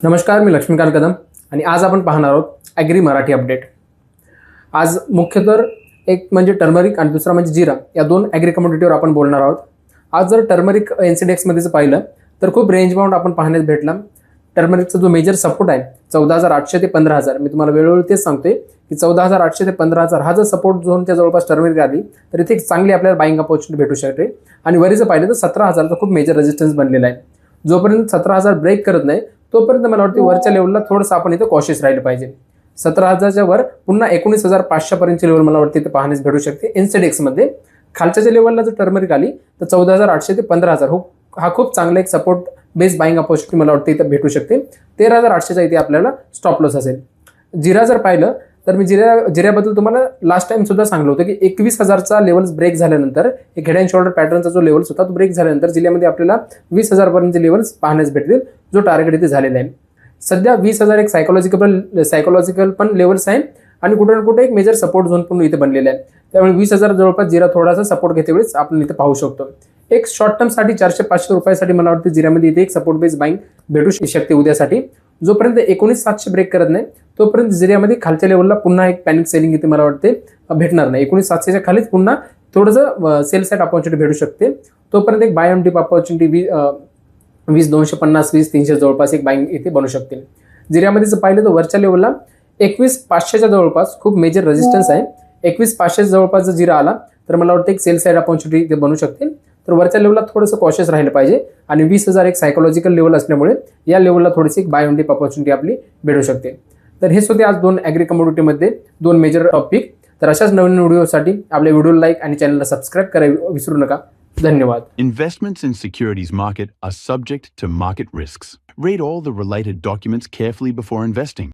नमस्कार, मी लक्ष्मीकांत कदम आणि आज आपण पाहणार आहोत ॲग्री मराठी अपडेट. आज मुख्य तर एक म्हणजे टर्मरिक आणि दुसरा म्हणजे जिरा, या दोन ॲग्री कमोडिटीवर आपण बोलणार आहोत. आज जर टर्मरिक एनसीडेक्समध्ये जर पाहिलं तर खूप रेंज बाउंड आपण पाहण्यात भेटला. टर्मरिकचा जो मेजर सपोर्ट आहे 14,800 ते 15,000. मी तुम्हाला वेळोवेळी तेच सांगतोय की 14,800 ते 15,000 हा जर सपोर्ट झोनच्या जवळपास टर्मरिक आली तर इथे एक चांगली आपल्याला बाईंग अपॉर्च्युनिटी भेटू शकते. आणि वरीचं पाहिलं तर 17,000चा खूप मेजर रेजिस्टन्स बनलेला आहे. जोपर्यंत 17,000 ब्रेक करत नाही तोपर्यंत मला वाटतं वरच्या लेवलला थोडंसं आपण इथं कॉशियस राहिलं पाहिजे. 17,000च्या वर पुन्हा 19,500 पर्यंतची लेवल मला वाटतं इथे पाहण्यास भेटू शकते एनसीडेक्समध्ये. खालच्या लेवलला जर टर्मरिक आली तर 14,800 ते 15,000 हा खूप चांगला एक सपोर्ट बेस बाईंग अपॉर्च्युनिटी मला वाटतं इथं भेटू शकते. 13,800चा इथे आपल्याला स्टॉप लॉस असेल. जिरा जर पाहिलं तर मी जिऱ्याबद्दल तुम्हाला लास्ट टाइम सुद्धा सांगलं होतं की 21,000चा लेवल्स ब्रेक झाल्यानंतर एक हेड अँड शोल्डर पॅटर्नचा जो लेवल्स होता तो ब्रेक झाल्यानंतर जिल्ह्यामध्ये आपल्याला 20,000 पर्यंतचे लेवल्स पाहण्यास भेटतील, जो टार्गेट इथे झालेला आहे. सध्या 20,000 एक सायकोलॉजिकल पण लेवल्स आहे आणि कुठे ना कुठे एक मेजर सपोर्ट झोन पण इथे बनलेला आहे. त्यामुळे 20,000 जवळपास जिरा थोडासा सपोर्ट घेते वेळेस आपण इथे पाहू शकतो. एक शॉर्ट टर्मसाठी 400-500 रुपयासाठी मला वाटतं जिऱ्यामध्ये इथे एक सपोर्ट बेस बाईंग भेटू शकते उद्यासाठी. जोपर्यंत 19,700 ब्रेक करत नाही तोपर्यंत जिऱ्यामध्ये खालच्या लेवलला पुन्हा एक पॅनिक सेलिंग इथे मला वाटते भेटणार नाही. 19,700च्या खालीच पुन्हा थोडंसं सेल साईड अपॉर्च्युनिटी भेटू शकते. तोपर्यंत एक बाय ऑन डिप अपॉर्च्युनिटी 20,250 20,300 जवळपास एक बाईंग इथे बनू शकते. जिऱ्यामध्ये जर पाहिलं तर वरच्या लेवलला 21,500च्या जवळपास खूप मेजर रेजिस्टन्स आहे. 21,500 जवळपास जर जिरा आला तर मला वाटतं एक सेल साईड अपॉर्च्युनिटी इथे बनू शकते. तर वरच्या लेवलला थोडंसं कॉशियस राहिलं पाहिजे आणि 20,000 एक सायकोलॉजिकल लेवल असल्यामुळे या लेवलला थोडीशी एक बाय ऑन डिप अपॉर्च्युनिटी आपली भेटू शकते. तर हे होते आज दोन ॲग्री कमोडिटीमध्ये दोन मेजर टॉपिक. तर अशाच नवीन व्हिडिओसाठी आपल्या व्हिडिओला लाईक आणि चॅनलला सबस्क्राईब करायला विसरू नका. धन्यवाद. Investments in securities market are subject to market risks. Read all the related documents carefully before investing.